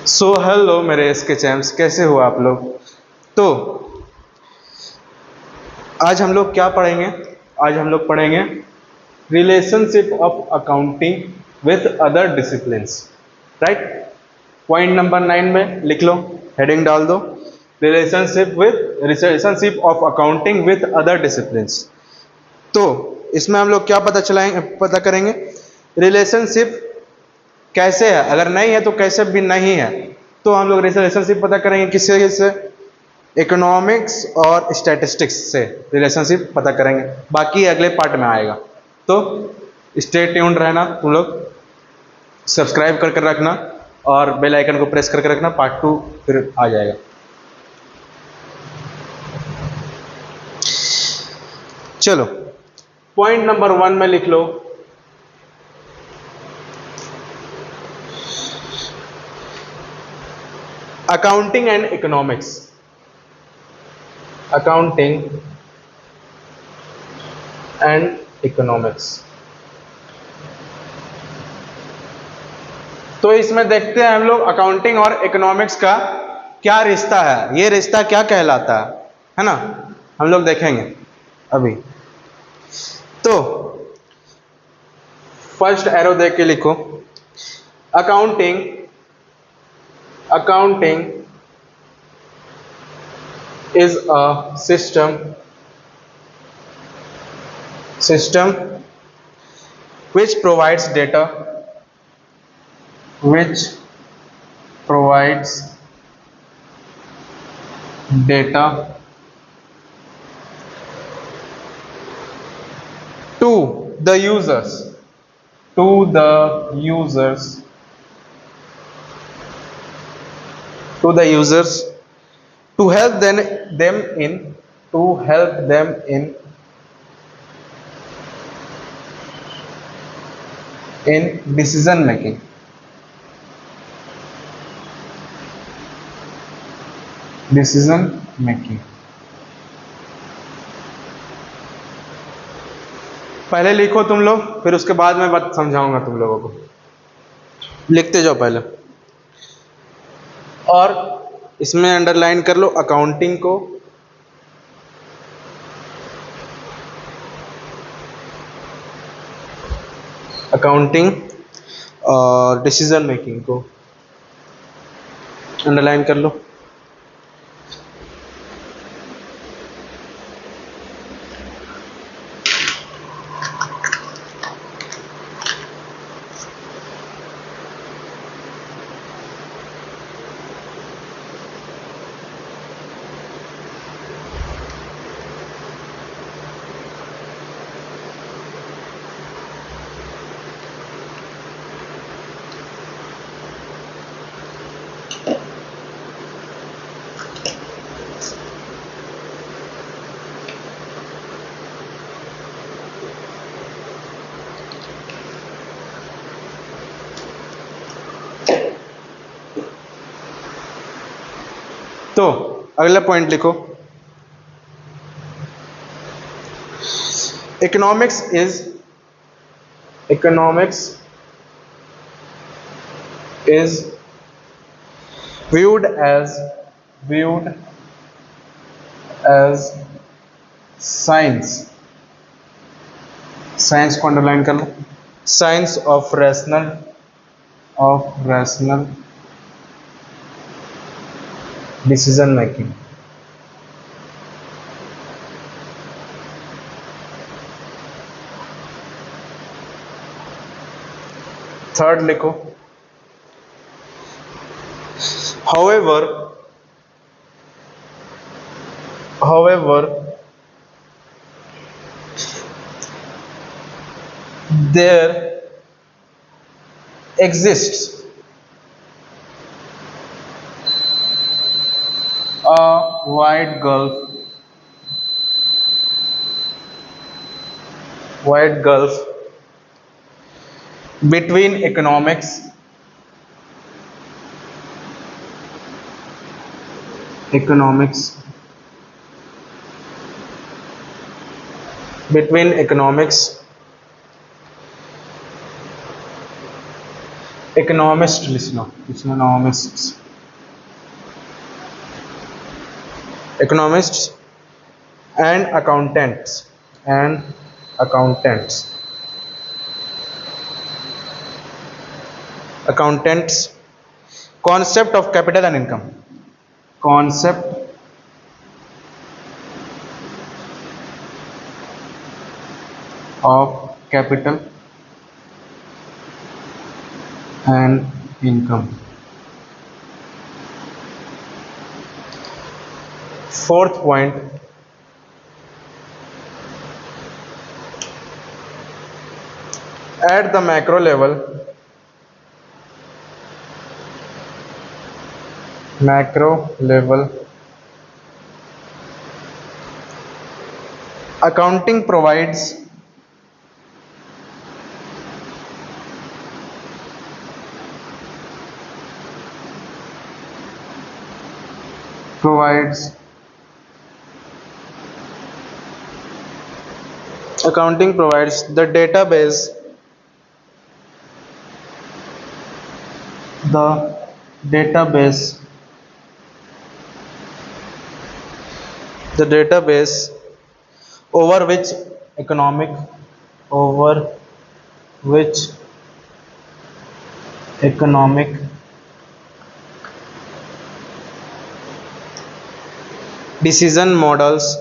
Hello मेरे इसके champs, कैसे हो आप लोग। तो आज हम लोग क्या पढ़ेंगे। आज हम लोग पढ़ेंगे relationship of accounting with other disciplines. Right. Point number 9 में लिख लो, हेडिंग डाल दो, relationship of accounting with other disciplines. तो इसमें हम लोग क्या पता करेंगे, रिलेशनशिप कैसे है, अगर नहीं है तो कैसे भी नहीं है। तो हम लोग रिलेशनशिप पता करेंगे किससे, इकोनॉमिक्स और स्टैटिस्टिक्स से रिलेशनशिप पता करेंगे। बाकी अगले पार्ट में आएगा। तो स्टे ट्यून्ड रहना, तुम लोग सब्सक्राइब करके रखना और बेल आइकन को प्रेस करके रखना। पार्ट 2 फिर आ जाएगा। चलो पॉइंट नंबर 1 में लिख लो, accounting and economics. Accounting and economics. तो इसमें देखते हैं हम लोग अकाउंटिंग और इकोनॉमिक्स का क्या रिश्ता है, ये रिश्ता क्या कहलाता है ना, हम लोग देखेंगे अभी। तो फर्स्ट एरो देख के लिखो, accounting is a system which provides data to the users to help them in decision making. पहले लिखो तुम लोग, फिर उसके बाद मैं बात समझाऊंगा तुम लोगों को। लिखते जाओ पहले, और इसमें अंडरलाइन कर लो अकाउंटिंग को, अकाउंटिंग और डिसीजन मेकिंग को अंडरलाइन कर लो। तो अगला पॉइंट लिखो, economics is viewed as science को अंडरलाइन कर लो, science of rational decision making. Third लिखो, however there exists a wide gulf between economics economist लिखना, economists, economists and accountants, and accountants, accountants, concept of capital and income, concept of capital and income. Fourth point, at the macro level, accounting provides the database, over which economic decision models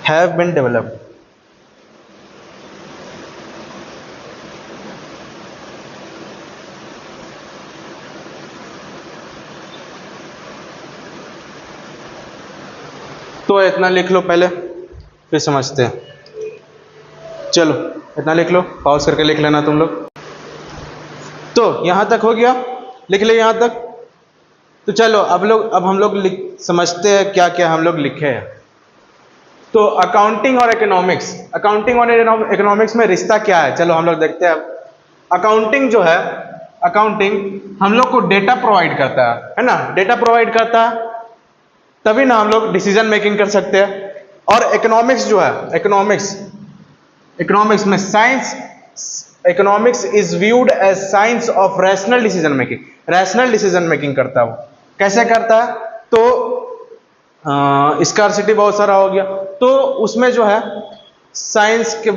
have been developed. तो इतना लिख लो पहले, फिर समझते हैं। चलो इतना लिख लो, पॉज करके लिख लेना तुम लोग। तो यहां तक हो गया, लिख ले यहां तक। तो चलो अब हम लोग समझते हैं क्या क्या हम लोग लिखे हैं। तो अकाउंटिंग और इकोनॉमिक्स, अकाउंटिंग और इकोनॉमिक्स में रिश्ता क्या है, चलो हम लोग देखते हैं। अकाउंटिंग जो है, अकाउंटिंग हम लोग को डेटा प्रोवाइड करता है ना, डेटा प्रोवाइड करता है, तभी ना हम लोग डिसीजन मेकिंग कर सकते हैं। और इकोनॉमिक्स जो है, इकोनॉमिक्स में science, economics is viewed as science of rational decision making, rational decision making करता है वो। कैसे करता है, तो स्कार्सिटी बहुत सारा हो गया, तो उसमें जो है साइंस के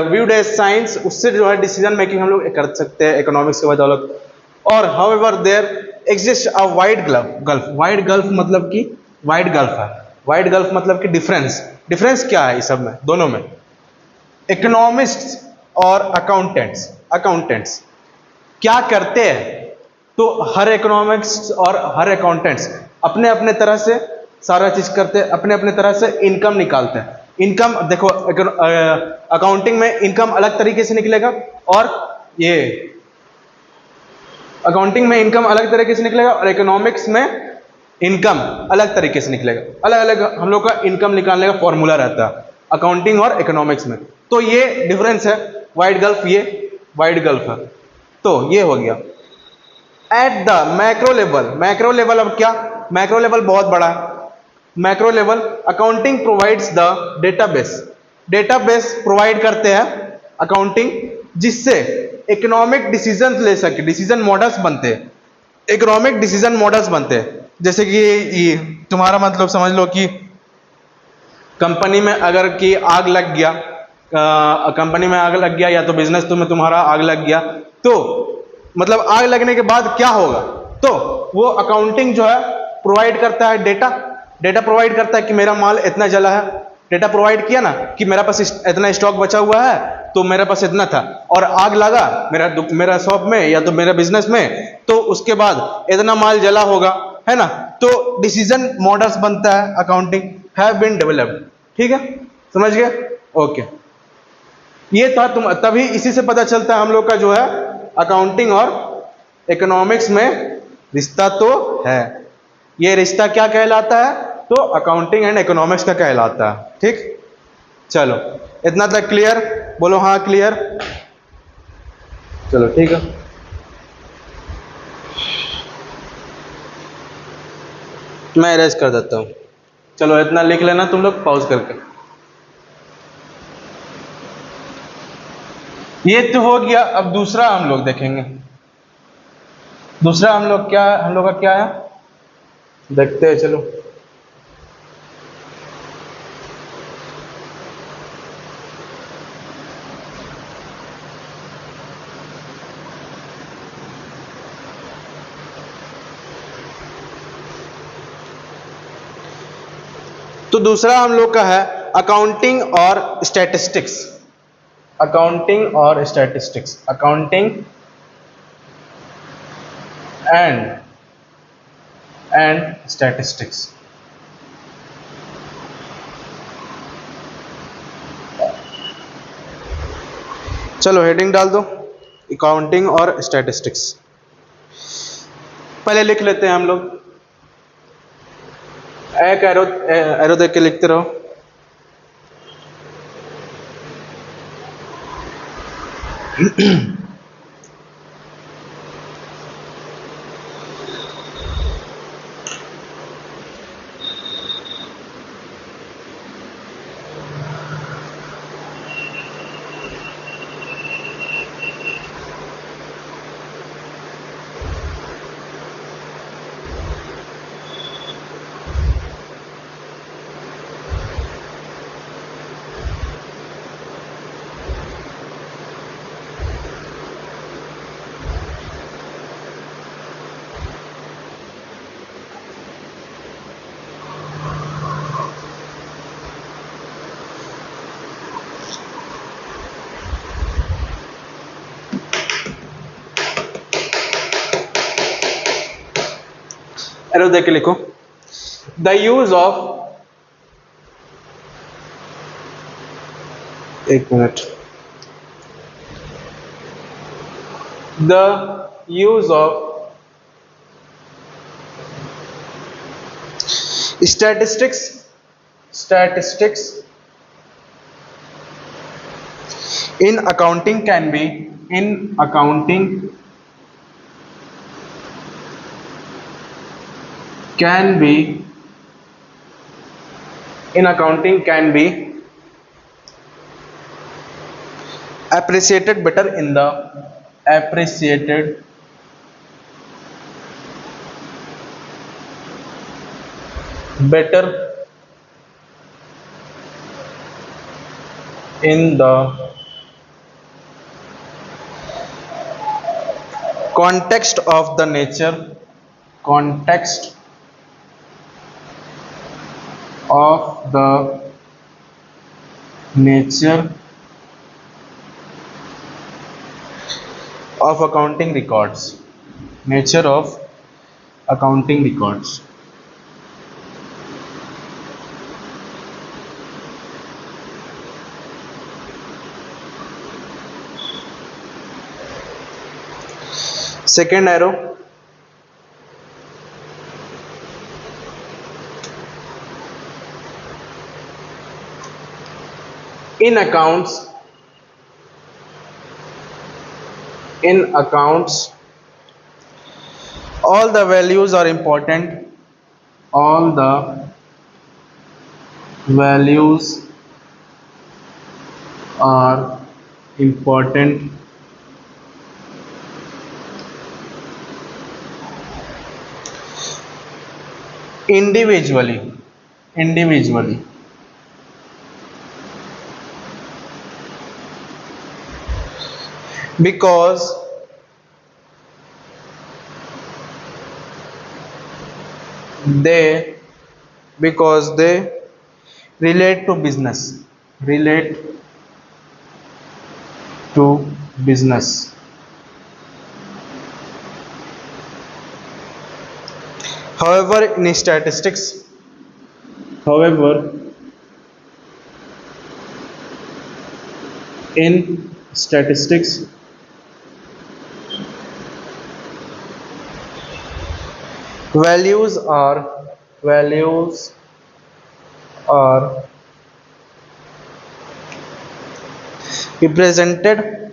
व्यूड एज साइंस, उससे जो है डिसीजन मेकिंग हम लोग कर सकते हैं इकोनॉमिक्स के बदौलत। और however there exist a wide gulf, wide gulf मतलब कि वाइड गल्फ है, वाइड गल्फ मतलब कि डिफरेंस क्या है इस सब में, दोनों में। इकोनॉमिस्ट्स और अकाउंटेंट्स क्या करते हैं, तो हर इकोनॉमिक्स और हर अकाउंटेंट्स अपने अपने तरह से सारा चीज करते हैं, अपने अपने तरह से इनकम निकालते हैं। इनकम देखो, अकाउंटिंग में इनकम अलग तरीके से निकलेगा, और ये अकाउंटिंग में इनकम अलग तरीके से निकलेगा, और इकोनॉमिक्स में इनकम अलग तरीके से निकलेगा। अलग अलग हम लोग का इनकम निकालने का फॉर्मूला रहता है अकाउंटिंग और इकोनॉमिक्स में। तो ये डिफरेंस है, वाइड गल्फ, ये वाइड गल्फ है। तो ये हो गया। एट द मैक्रो लेवल, अब क्या, मैक्रो लेवल बहुत बड़ा है। Macro level, accounting provides the database provide करते हैं अकाउंटिंग, जिससे इकोनॉमिक डिसीजन ले सके, डिसीजन मॉडल्स बनते हैं, इकोनॉमिक डिसीजन मॉडल्स बनते हैं। जैसे कि तुम्हारा मतलब समझ लो कि कंपनी में अगर कि आग लग गया, कंपनी में आग लग गया, या तो बिजनेस में तुम्हारा आग लग गया, तो मतलब आग लगने के बाद क्या होगा, तो वो अकाउंटिंग जो है प्रोवाइड करता है डेटा प्रोवाइड करता है कि मेरा माल इतना जला है, डेटा प्रोवाइड किया ना कि मेरा पास इतना स्टॉक बचा हुआ है, तो मेरे पास इतना था, और आग लगा मेरा शॉप में या तो मेरा बिजनेस में, तो उसके बाद इतना माल जला होगा, है ना। तो डिसीजन मॉडल्स बनता है अकाउंटिंग, हैव बीन डेवलप्ड। ठीक है, समझ गए, ओके। ये था तभी इसी से पता चलता है हम लोग का जो है अकाउंटिंग और इकोनॉमिक्स में रिश्ता तो है। ये रिश्ता क्या कहलाता है, तो अकाउंटिंग एंड इकोनॉमिक्स का कहलाता है। ठीक, चलो इतना तक क्लियर, बोलो हाँ क्लियर। चलो ठीक है, मैं इरेज कर देता हूं। चलो इतना लिख लेना तुम लोग पॉज करके। ये तो हो गया। अब दूसरा हम लोग देखेंगे। दूसरा हम लोग का क्या है, देखते हैं चलो। तो दूसरा हम लोग का है अकाउंटिंग और स्टैटिस्टिक्स। अकाउंटिंग और स्टैटिस्टिक्स, अकाउंटिंग एंड स्टैटिस्टिक्स। चलो हेडिंग डाल दो, अकाउंटिंग और स्टैटिस्टिक्स। पहले लिख लेते हैं हम लोग। एक एरो एरो देख के लिखते रहो। एरो देख के लिखो। द यूज ऑफ, एक minute, the use of statistics in accounting can be appreciated better in the context of the nature of accounting records. Second arrow, in accounts all the values are important. All the values are important individually because they relate to business. However, in statistics, values are represented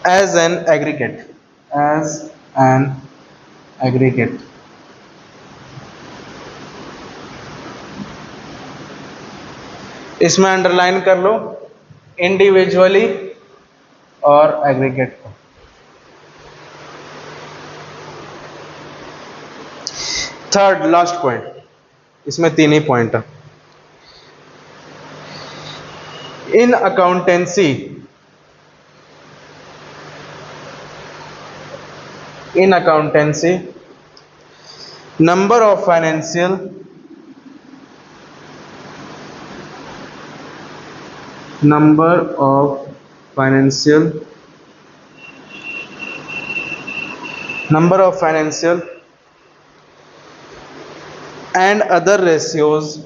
as an aggregate, as an aggregate. इसमें underline कर लो individually और aggregate को। Third last point, इसमें 3 ही point है। In accountancy, in accountancy, number of financial and other ratios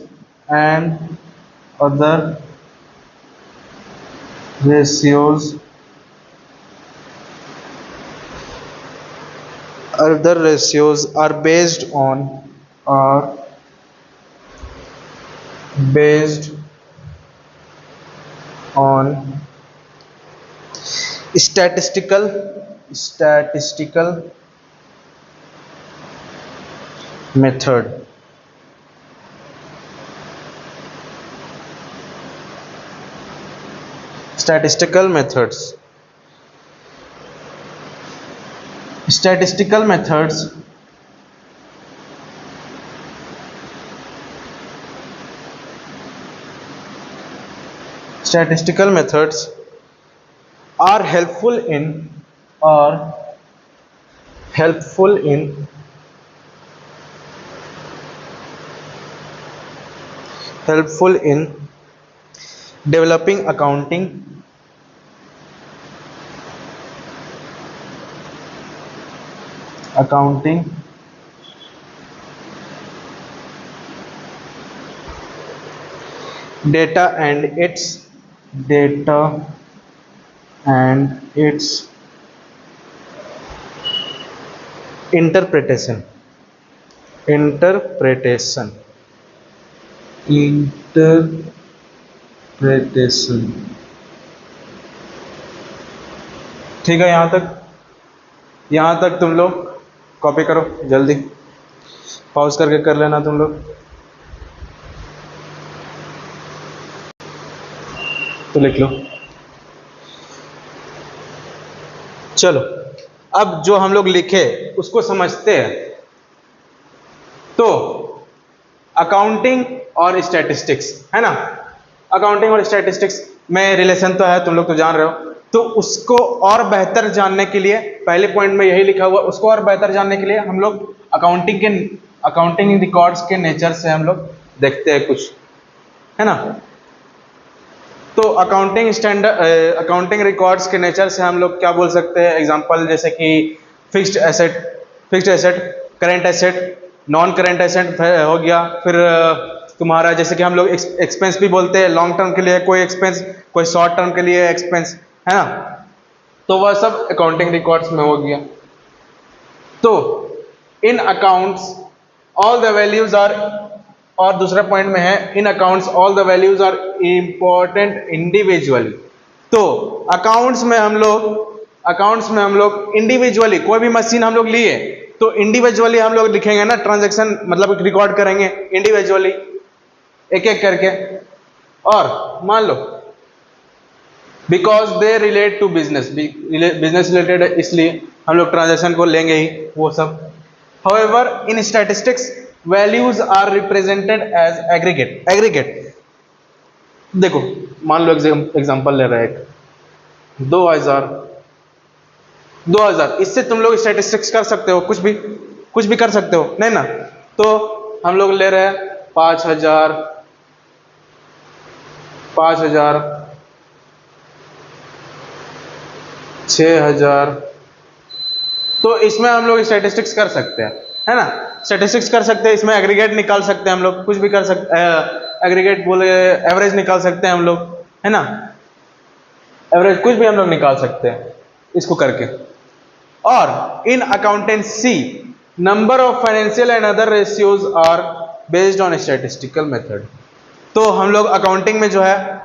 are based on statistical method, statistical methods are helpful in developing accounting data and its interpretation। ठीक है, यहां तक तुम लोग कॉपी करो, जल्दी पॉज करके कर लेना तुम लोग। तो लिख लो। चलो, अब जो हम लोग लिखे उसको समझते हैं। तो अकाउंटिंग और स्टैटिस्टिक्स है ना, अकाउंटिंग और स्टैटिस्टिक्स में रिलेशन तो है, तुम लोग तो जान रहे हो। तो उसको और बेहतर जानने के लिए, पहले पॉइंट में यही लिखा हुआ, उसको और बेहतर जानने के लिए हम लोग अकाउंटिंग रिकॉर्ड्स के नेचर से हम लोग देखते हैं कुछ, है ना। तो अकाउंटिंग रिकॉर्ड्स के नेचर से हम लोग क्या बोल सकते हैं, एग्जांपल जैसे कि fixed asset, current asset, non current asset हो गया। फिर तुम्हारा जैसे कि हम लोग एक्सपेंस भी बोलते हैं, लॉन्ग टर्म के लिए कोई एक्सपेंस, कोई शॉर्ट टर्म के लिए एक्सपेंस, है ना। तो वह सब अकाउंटिंग रिकॉर्ड्स में हो गया। तो in accounts all the values are, और दूसरा पॉइंट में है in accounts all the values are important individually. तो अकाउंट्स में हम लोग इंडिविजुअली, कोई भी मशीन हम लोग लिए तो इंडिविजुअली हम लोग लिखेंगे ना, ट्रांजैक्शन मतलब रिकॉर्ड करेंगे इंडिविजुअली एक एक करके। और मान लो because they relate to business related, इसलिए हम लोग ट्रांजैक्शन को लेंगे ही वो सब। However in statistics values are represented as aggregate. देखो मान लो एग्जांपल ले रहे हैं 2000, इससे तुम लोग स्टैटिस्टिक्स कर सकते हो, कुछ भी कर सकते हो, नहीं ना। तो हम लोग ले रहे हैं 5000, 6000। तो इसमें हम लोग स्टैटिस्टिक्स कर सकते हैं, है ना, स्टैटिस्टिक्स कर सकते हैं। इसमें एग्रीगेट निकाल सकते हैं हम लोग, कुछ भी कर सकते हैं, एग्रीगेट बोले एवरेज निकाल सकते हैं हम लोग, है ना, एवरेज कुछ भी हम लोग निकाल सकते हैं इसको करके। और in accountancy number of financial and other ratios are based on statistical method. तो हम लोग अकाउंटिंग में जो है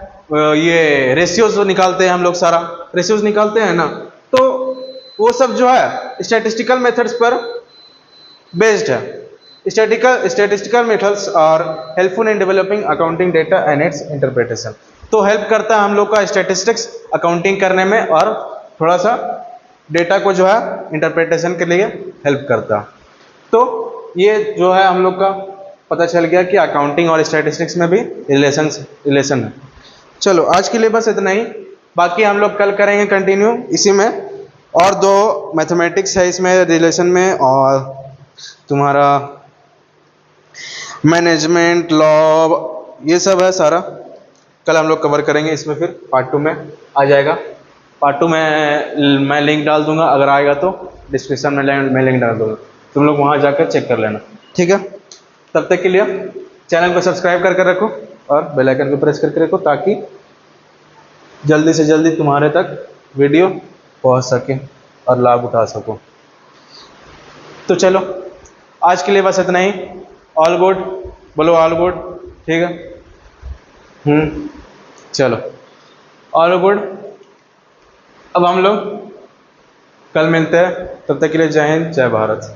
ये रेशियोज निकालते हैं, हम लोग सारा रेशियोज निकालते हैं ना। तो वो सब जो है स्टैटिस्टिकल मेथड्स पर बेस्ड है। Statistical methods are helpful in developing accounting data and its interpretation. तो हेल्प करता है हम लोग का स्टैटिस्टिक्स अकाउंटिंग करने में, और थोड़ा सा डेटा को जो है इंटरप्रिटेशन के लिए हेल्प करता है। तो ये जो है हम लोग का पता चल गया कि अकाउंटिंग और स्टैटिस्टिक्स में भी रिलेशन है। चलो आज के लिए बस इतना ही, बाकी हम लोग कल करेंगे कंटिन्यू इसी में। और दो मैथमेटिक्स है इसमें रिलेशन में, और तुम्हारा मैनेजमेंट लॉ, ये सब है सारा, कल हम लोग कवर करेंगे इसमें। फिर पार्ट 2 में आ जाएगा। पार्ट 2 में मैं लिंक डाल दूंगा, अगर आएगा तो डिस्क्रिप्शन में मैं लिंक डाल दूंगा, तुम लोग वहाँ जाकर चेक कर लेना, ठीक है। तब तक के लिए चैनल को सब्सक्राइब करके रखो और बेल आइकन को प्रेस करके रखो, ताकि जल्दी से जल्दी तुम्हारे तक वीडियो पहुँच सके और लाभ उठा सको। तो चलो आज के लिए बस इतना ही। ऑल गुड बोलो, ऑल गुड, ठीक है। चलो ऑल गुड। अब हम लोग कल मिलते हैं, तब तक के लिए जय हिंद जय भारत।